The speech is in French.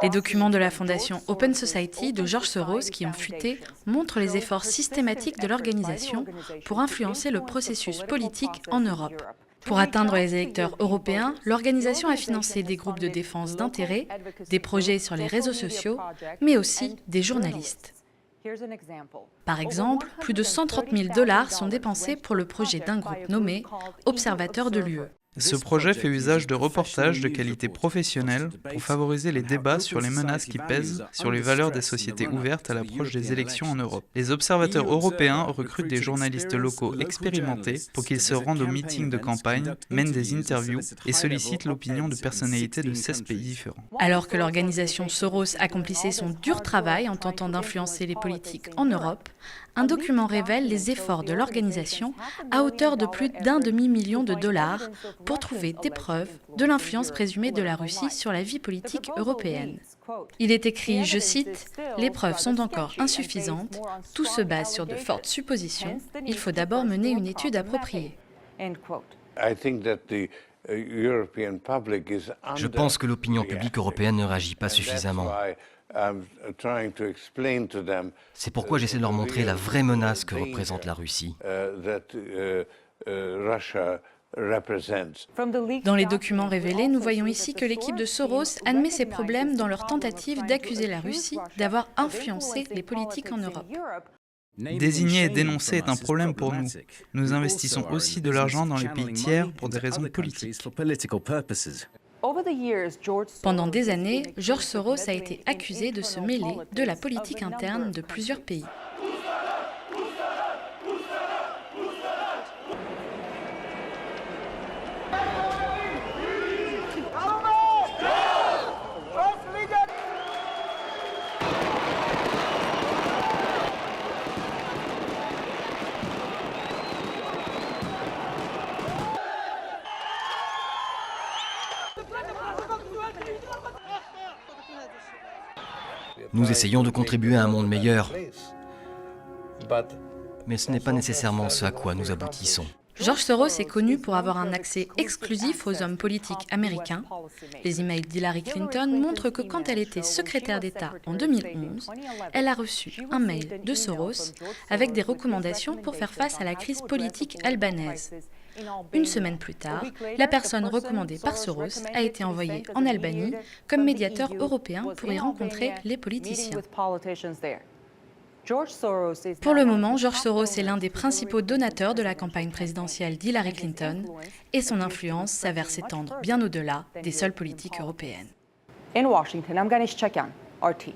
Les documents de la fondation Open Society de George Soros qui ont fuité montrent les efforts systématiques de l'organisation pour influencer le processus politique en Europe. Pour atteindre les électeurs européens, l'organisation a financé des groupes de défense d'intérêts, des projets sur les réseaux sociaux, mais aussi des journalistes. Par exemple, plus de 130 000 $ sont dépensés pour le projet d'un groupe nommé Observateurs de l'UE. Ce projet fait usage de reportages de qualité professionnelle pour favoriser les débats sur les menaces qui pèsent sur les valeurs des sociétés ouvertes à l'approche des élections en Europe. Les observateurs européens recrutent des journalistes locaux expérimentés pour qu'ils se rendent aux meetings de campagne, mènent des interviews et sollicitent l'opinion de personnalités de 16 pays différents. Alors que l'organisation Soros accomplissait son dur travail en tentant d'influencer les politiques en Europe, un document révèle les efforts de l'organisation à hauteur de plus d'1 demi-million de dollars pour trouver des preuves de l'influence présumée de la Russie sur la vie politique européenne. Il est écrit, je cite, « Les preuves sont encore insuffisantes, tout se base sur de fortes suppositions, il faut d'abord mener une étude appropriée. » Je pense que l'opinion publique européenne ne réagit pas suffisamment. C'est pourquoi j'essaie de leur montrer la vraie menace que représente la Russie. Dans les documents révélés, nous voyons ici que l'équipe de Soros admet ses problèmes dans leur tentative d'accuser la Russie d'avoir influencé les politiques en Europe. Désigner et dénoncer est un problème pour nous. Nous investissons aussi de l'argent dans les pays tiers pour des raisons politiques. Pendant des années, George Soros a été accusé de se mêler de la politique interne de plusieurs pays. Nous essayons de contribuer à un monde meilleur, mais ce n'est pas nécessairement ce à quoi nous aboutissons. George Soros est connu pour avoir un accès exclusif aux hommes politiques américains. Les emails d'Hillary Clinton montrent que quand elle était secrétaire d'État en 2011, elle a reçu un mail de Soros avec des recommandations pour faire face à la crise politique albanaise. Une semaine plus tard, la personne recommandée par Soros a été envoyée en Albanie comme médiateur européen pour y rencontrer les politiciens. Pour le moment, George Soros est l'un des principaux donateurs de la campagne présidentielle d'Hillary Clinton et son influence s'avère s'étendre bien au-delà des seules politiques européennes. In Washington, I'm Ganesh Chakyan, RT.